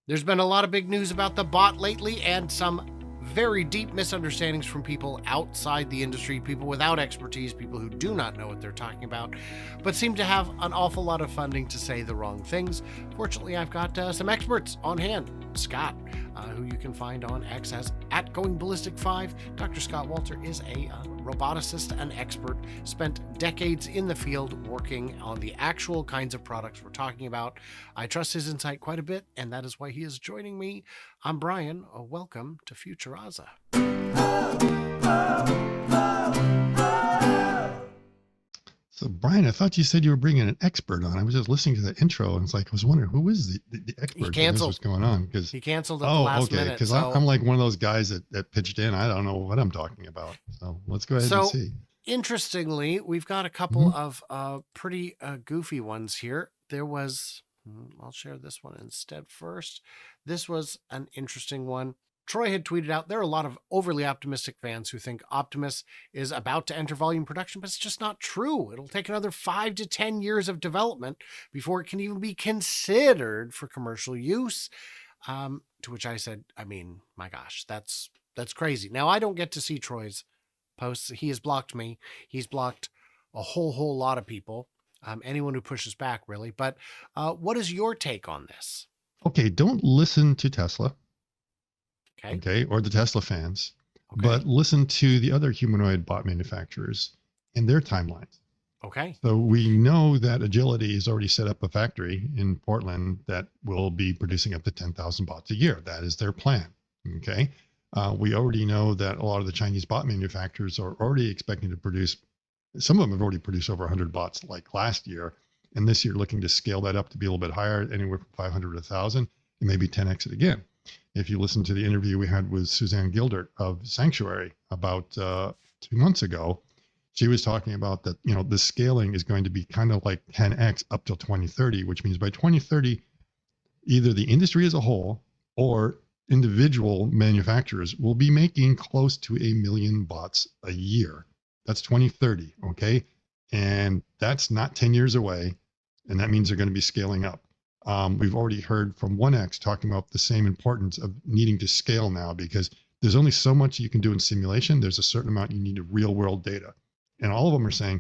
There's been a lot of big news about the bot lately and some very deep misunderstandings from people outside the industry, people without expertise, people who do not know what they're talking about, but seem to have an awful lot of funding to say the wrong things. Fortunately, I've got some experts on hand. Scott, who you can find on X as @GoingBallistic5. Dr. Scott Walter is a roboticist, an expert, spent decades in the field working on the actual kinds of products we're talking about. I trust his insight quite a bit, and that is why he is joining me. I'm Brian. Welcome to Futuraza. So, Brian, I thought you said you were bringing an expert on. I was just listening to the intro and it's like, I was wondering who was the expert? He canceled. What's going on? He canceled at the last minute. Because I'm like one of those guys that pitched in. I don't know what I'm talking about. So let's go ahead and see. Interestingly, we've got a couple of pretty goofy ones here. There was, I'll share this one instead first. This was an interesting one. Troy had tweeted out, there are a lot of overly optimistic fans who think Optimus is about to enter volume production, but it's just not true. It'll take another 5 to 10 years of development before it can even be considered for commercial use. To which I said, I mean, my gosh, that's crazy. Now, I don't get to see Troy's posts. He has blocked me. He's blocked a whole lot of people. Anyone who pushes back, really. But what is your take on this? Okay, don't listen to Tesla. Okay, or the Tesla fans, but listen to the other humanoid bot manufacturers and their timelines. Okay. So we know that Agility has already set up a factory in Portland that will be producing up to 10,000 bots a year. That is their plan. Okay. We already know that a lot of the Chinese bot manufacturers are already expecting to produce, some of them have already produced over 100 bots like last year. And this year looking to scale that up to be a little bit higher, anywhere from 500 to 1,000, and maybe 10x it again. If you listen to the interview we had with Suzanne Gildert of Sanctuary about 2 months ago, she was talking about that, the scaling is going to be kind of like 10x up till 2030, which means by 2030, either the industry as a whole or individual manufacturers will be making close to 1 million bots a year. That's 2030, okay? And that's not 10 years away, and that means they're going to be scaling up. We've already heard from 1X talking about the same importance of needing to scale now, because there's only so much you can do in simulation. There's a certain amount you need of real world data. And all of them are saying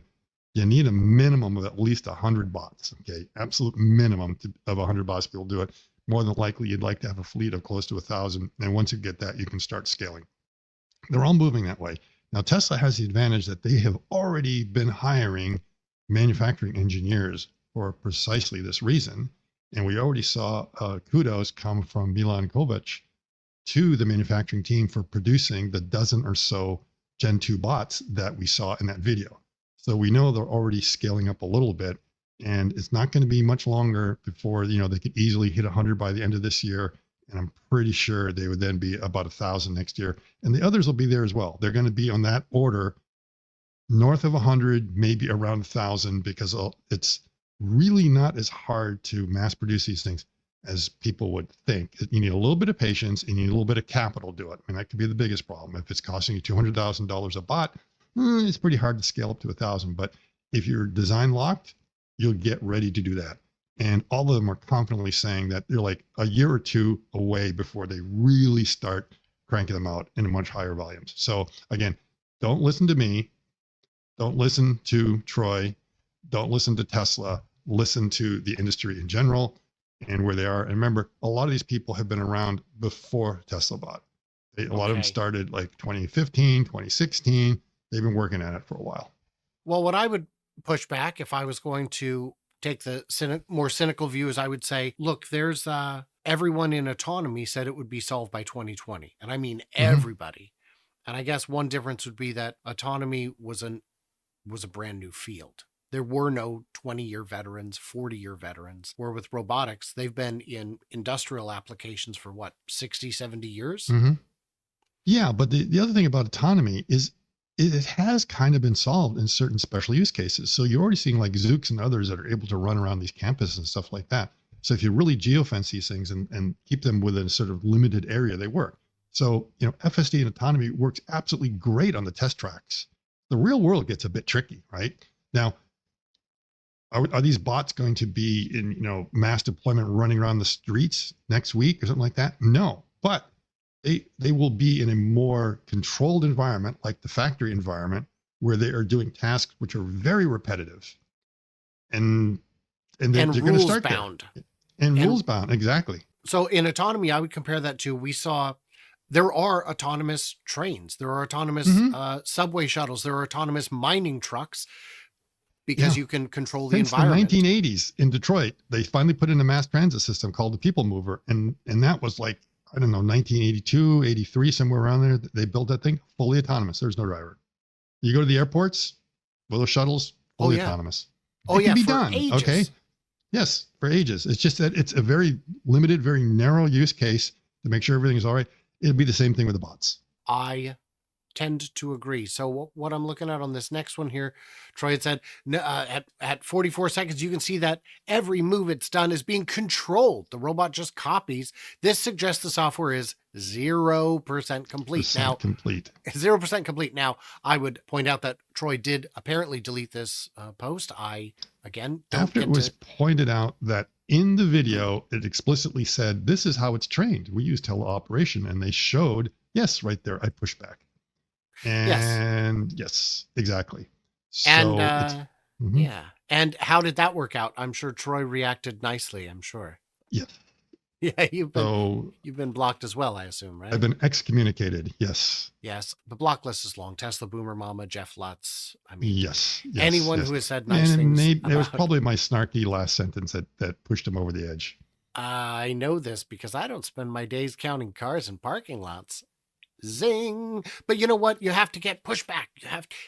you need a minimum of at least 100 bots. Okay. Absolute minimum of 100 bots to be able to do it. More than likely, you'd like to have a fleet of close to 1,000. And once you get that, you can start scaling. They're all moving that way. Now, Tesla has the advantage that they have already been hiring manufacturing engineers for precisely this reason. And we already saw kudos come from Milan Kovac to the manufacturing team for producing the dozen or so Gen 2 bots that we saw in that video. So we know they're already scaling up a little bit, and it's not going to be much longer before, they could easily hit 100 by the end of this year. And I'm pretty sure they would then be about 1,000 next year. And the others will be there as well. They're going to be on that order, north of 100, maybe around 1,000, because it's really not as hard to mass produce these things as people would think. You need a little bit of patience and you need a little bit of capital to do it. And that could be the biggest problem. If it's costing you $200,000 a bot, it's pretty hard to scale up to 1,000. But if you're design locked, you'll get ready to do that. And all of them are confidently saying that they're like a year or two away before they really start cranking them out in much higher volumes. So again, don't listen to me. Don't listen to Troy. Don't listen to Tesla. Listen to the industry in general and where they are. And remember, a lot of these people have been around before Tesla bot. A lot of them started like 2015, 2016. They've been working at it for a while. Well, what I would push back, if I was going to take the more cynical view, is I would say, look, there's everyone in autonomy said it would be solved by 2020. And I mean, everybody. And I guess one difference would be that autonomy was a brand new field. There were no 20-year veterans, 40-year veterans, where with robotics, they've been in industrial applications for 60, 70 years? Yeah, but the other thing about autonomy is it has kind of been solved in certain special use cases. So you're already seeing like Zooks and others that are able to run around these campuses and stuff like that. So if you really geofence these things and keep them within a sort of limited area, they work. So, FSD and autonomy works absolutely great on the test tracks. The real world gets a bit tricky, right? Now, are these bots going to be in, mass deployment running around the streets next week or something like that? No, but they will be in a more controlled environment, like the factory environment, where they are doing tasks which are very repetitive, and they're and going to rules start there. bound. And And rules bound, exactly. so in autonomy, I would compare that to, we saw there are autonomous trains, there are autonomous Hmm. subway shuttles, there are autonomous mining trucks because Yeah. you can control the Since the environment. 1980s in Detroit, they finally put in a mass transit system called the People Mover, and that was like, I don't know, 1982, 83, somewhere around there. They built that thing fully autonomous. There's no driver. You go to the airports, well, those shuttles Oh fully yeah. autonomous. Oh It can yeah, be for done. Okay. ages. Yes, for ages. It's just that it's a very limited, very narrow use case to make sure everything's all right. It'll be the same thing with the bots. I tend to agree. So what I'm looking at on this next one here, Troy had said, at 44 seconds, you can see that every move it's done is being controlled. The robot just copies. This suggests the software is 0% complete. Now, Complete. 0% complete. Now, I would point out that Troy did apparently delete this post. I, again, don't After get it was to... pointed out that in the video, it explicitly said, this is how it's trained. We use teleoperation. And they showed, yes, right there, I push back. Yes. And yes, exactly. And, So it's, mhm, yeah. And how did that work out? I'm sure Troy reacted nicely, I'm sure. yeah. Yeah, So you've been blocked as well, I assume, I've right? been excommunicated. Yes. Yes. The block list is long. Tesla Boomer Mama, Jeff Lutz. I mean, Yes. Yes. anyone Yes. who has said And nice things it was about... probably my snarky last sentence that pushed him over the edge. I know this because I don't spend my days counting cars in parking lots. Zing. But you know what? You have to get pushback.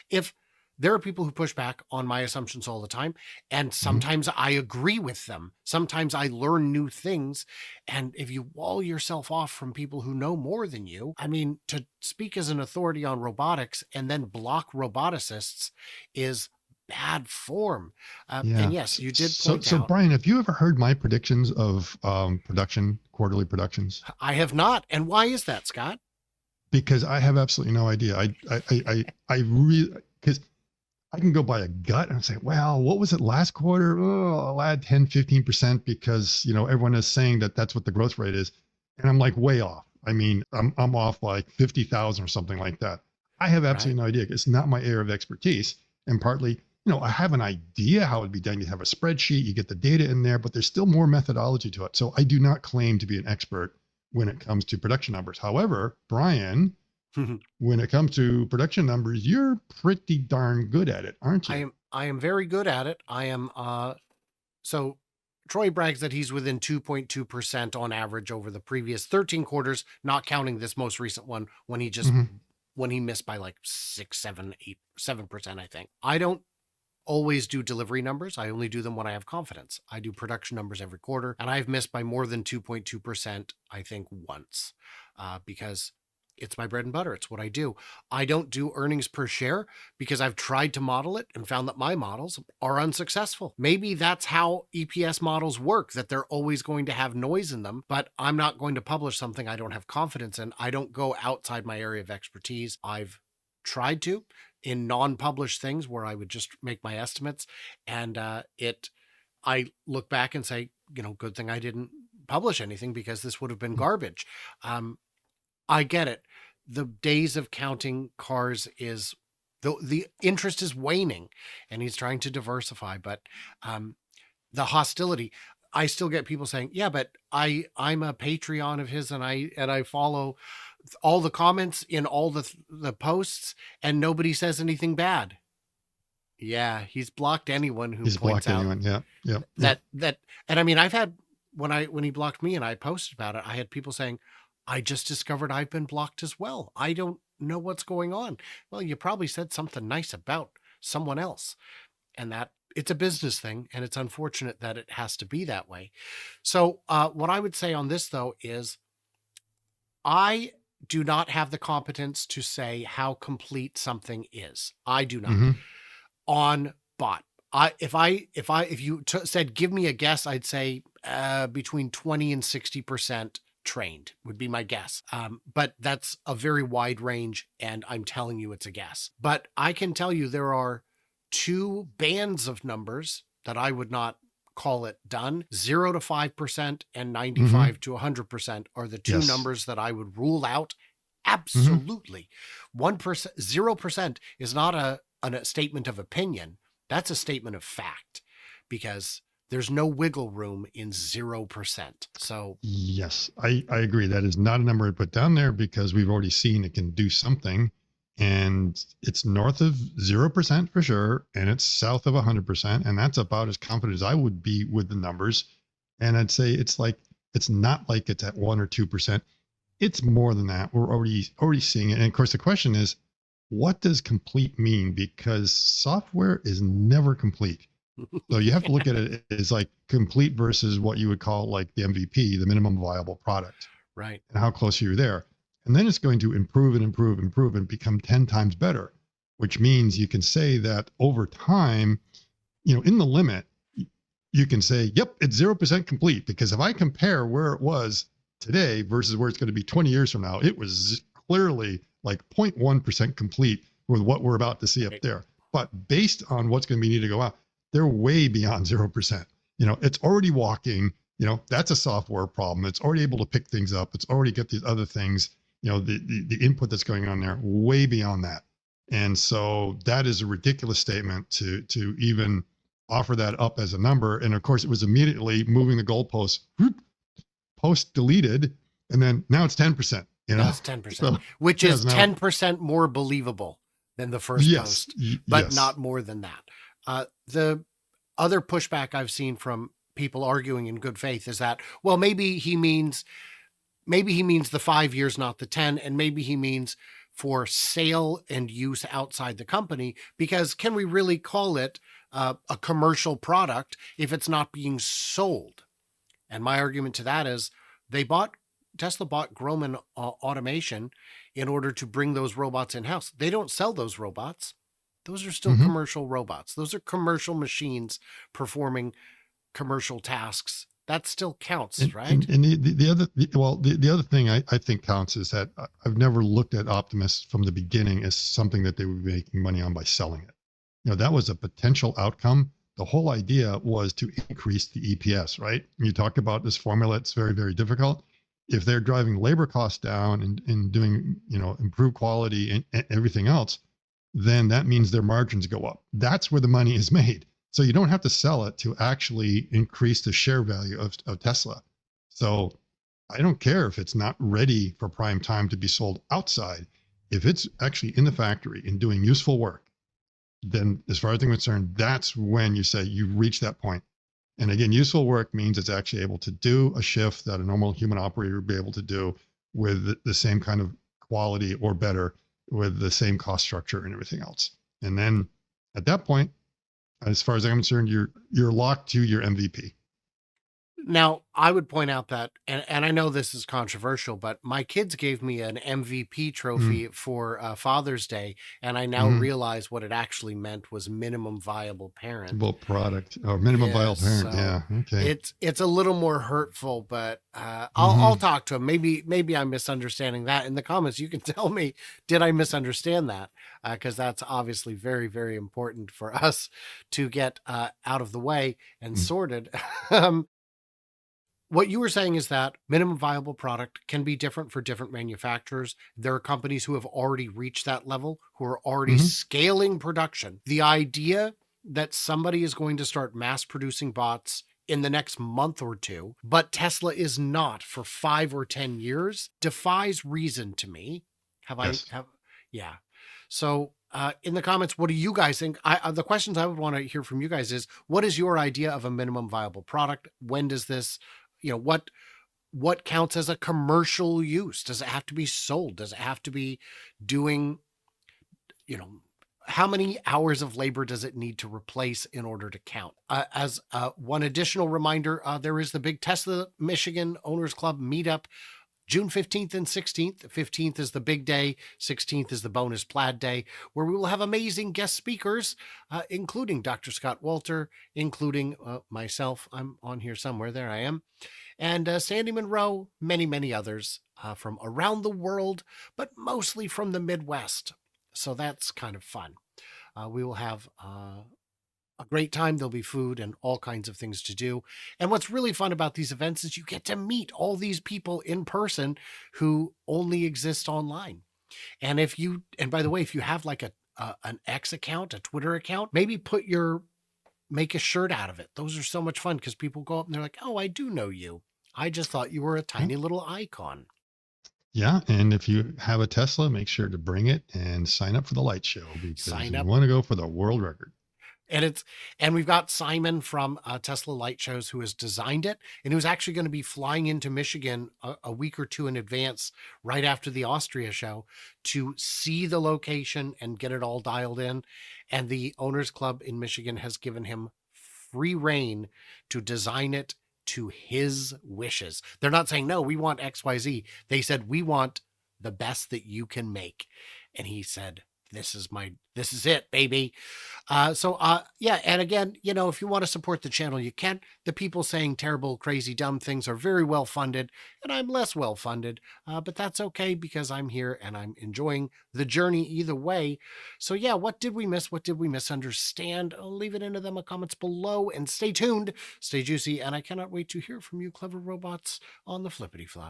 If there are people who push back on my assumptions all the time, and Mhm. sometimes I agree with them. Sometimes I learn new things. And if you wall yourself off from people who know more than you, I mean, to speak as an authority on robotics and then block roboticists is bad form. Yeah. And yes, you did So, point out, Brian, have you ever heard my predictions of quarterly productions? I have not. And why is that, Scott? Because I have absolutely no idea. I really, because I can go by a gut and say, well, what was it last quarter? Oh, I'll add 10, 15% because, everyone is saying that that's what the growth rate is. And I'm like way off. I mean, I'm off like 50,000 or something like that. I have Right. absolutely no idea. It's not my area of expertise. And partly, I have an idea how it'd be done. You have a spreadsheet, you get the data in there, but there's still more methodology to it. So I do not claim to be an expert when it comes to production numbers. However, Brian, when it comes to production numbers, you're pretty darn good at it, aren't you? I am very good at it. I am so Troy brags that he's within 2.2% on average over the previous 13 quarters, not counting this most recent one when he just Mhm. when he missed by like 6, 7, 8, 7%, I think. I don't always do delivery numbers. I only do them when I have confidence. I do production numbers every quarter, and I've missed by more than 2.2%, I think, once, because it's my bread and butter. It's what I do. I don't do earnings per share because I've tried to model it and found that my models are unsuccessful. Maybe that's how EPS models work, that they're always going to have noise in them, but I'm not going to publish something I don't have confidence in. I don't go outside my area of expertise. I've tried to in non-published things where I would just make my estimates, and I look back and say, good thing I didn't publish anything because this would have been garbage. I get it. The days of counting cars is the interest is waning, and he's trying to diversify, but the hostility, I still get people saying, yeah, but I'm a Patreon of his, and I follow all the comments in all the posts, and nobody says anything bad. Yeah, he's blocked anyone who He's points blocked out anyone. Yeah. Yeah. Yeah. that, and I mean, I've had, when he blocked me and I posted about it, I had people saying, I just discovered I've been blocked as well. I don't know what's going on. Well, you probably said something nice about someone else, and that it's a business thing, and it's unfortunate that it has to be that way. So what I would say on this, though, is I do not have the competence to say how complete something is. I do not. Hmm. On bot, if you said give me a guess, I'd say between 20 and 60% trained would be my guess. But that's a very wide range, and I'm telling you it's a guess. But I can tell you there are two bands of numbers that I would not call it done. 0 to 5% and 95 Mm-hmm. to 100% are the two Yes. numbers that I would rule out. Mm-hmm. Absolutely. 1%, 0% is not a statement of opinion. That's a statement of fact, because there's no wiggle room in 0%. So Yes, I agree. That is not a number to put down there because we've already seen it can do something. And it's north of 0% for sure. And it's south of 100%. And that's about as confident as I would be with the numbers. And I'd say it's not like it's at 1 or 2%. It's more than that. We're already seeing it. And of course, the question is, what does complete mean? Because software is never complete. So you have to look at it as like complete versus what you would call like the MVP, the minimum viable product, right. and how close you're there. And then it's going to improve and improve and improve and become 10 times better, which means you can say that over time, in the limit, you can say, yep, it's 0% complete. Because if I compare where it was today versus where it's going to be 20 years from now, it was clearly like 0.1% complete with what we're about to see up there. But based on what's going to be needed to go out, they're way beyond 0%. It's already walking. That's a software problem. It's already able to pick things up. It's already got these other things, the input that's going on there, way beyond that. And so that is a ridiculous statement to even offer that up as a number. And of course, it was immediately moving the goalposts, post deleted, and then now it's 10%. Now it's 10%, So, which yes, is now, 10% more believable than the first yes, post, but yes. not more than that. The other pushback I've seen from people arguing in good faith is that, well, maybe he means the 5 years, not the 10, and maybe he means for sale and use outside the company, because can we really call it a commercial product if it's not being sold? And my argument to that is Tesla bought Grumman Automation in order to bring those robots in-house. They don't sell those robots. Those are still commercial robots. Those are commercial machines performing commercial tasks. That still counts, right? And the other thing I think counts is that I've never looked at Optimus from the beginning as something that they were making money on by selling it. That was a potential outcome. The whole idea was to increase the EPS, right? You talk about this formula, it's very, very difficult. If they're driving labor costs down and doing, improved quality and everything else, then that means their margins go up. That's where the money is made. So you don't have to sell it to actually increase the share value of Tesla. So I don't care if it's not ready for prime time to be sold outside. If it's actually in the factory and doing useful work, then as far as I'm concerned, that's when you say you've reached that point. And again, useful work means it's actually able to do a shift that a normal human operator would be able to do with the same kind of quality or better, with the same cost structure and everything else. And then at that point, as far as I'm concerned, you're locked to your MVP. Now, I would point out that, and I know this is controversial, but my kids gave me an MVP trophy for Father's Day, and I now realize what it actually meant was minimum viable parent. About product or minimum viable parent. So yeah. Okay. It's a little more hurtful, but I'll talk to him. Maybe I'm misunderstanding that. In the comments, you can tell me, did I misunderstand that? Because that's obviously very, very important for us to get out of the way and sorted. What you were saying is that minimum viable product can be different for different manufacturers. There are companies who have already reached that level, who are already scaling production. The idea that somebody is going to start mass producing bots in the next month or two, but Tesla is not for 5 or 10 years, defies reason to me. Yeah. So in the comments, what do you guys think? The questions I would want to hear from you guys is, what is your idea of a minimum viable product? When does this, what counts as a commercial use? Does it have to be sold? Does it have to be doing, how many hours of labor does it need to replace in order to count? As one additional reminder, there is the big Tesla Michigan Owners Club meetup, June 15th and 16th. 15th is the big day. 16th is the bonus plaid day, where we will have amazing guest speakers, including Dr. Scott Walter, including myself. I'm on here somewhere. There I am. And Sandy Munro, many, many others from around the world, but mostly from the Midwest. So that's kind of fun. We will have a great time. There'll be food and all kinds of things to do. And what's really fun about these events is you get to meet all these people in person who only exist online. And and by the way, if you have like an X account, a Twitter account, maybe make a shirt out of it. Those are so much fun because people go up and they're like, oh, I do know you. I just thought you were a Yeah. tiny little icon. Yeah, and if you have a Tesla, make sure to bring it and sign up for the light show because Sign you up. want to go for the world record. And we've got Simon from Tesla Light Shows who has designed it, and who's actually going to be flying into Michigan a week or two in advance, right after the Austria show, to see the location and get it all dialed in. And the Owners Club in Michigan has given him free reign to design it to his wishes. They're not saying, no, we want XYZ. They said, we want the best that you can make. And he said, this is it, baby. Yeah. And again, if you want to support the channel, you can. The people saying terrible, crazy, dumb things are very well funded, and I'm less well funded. But that's okay because I'm here and I'm enjoying the journey either way. So yeah, what did we miss? What did we misunderstand? Leave it into the comments below and stay tuned, stay juicy. And I cannot wait to hear from you, clever robots, on the flippity flop.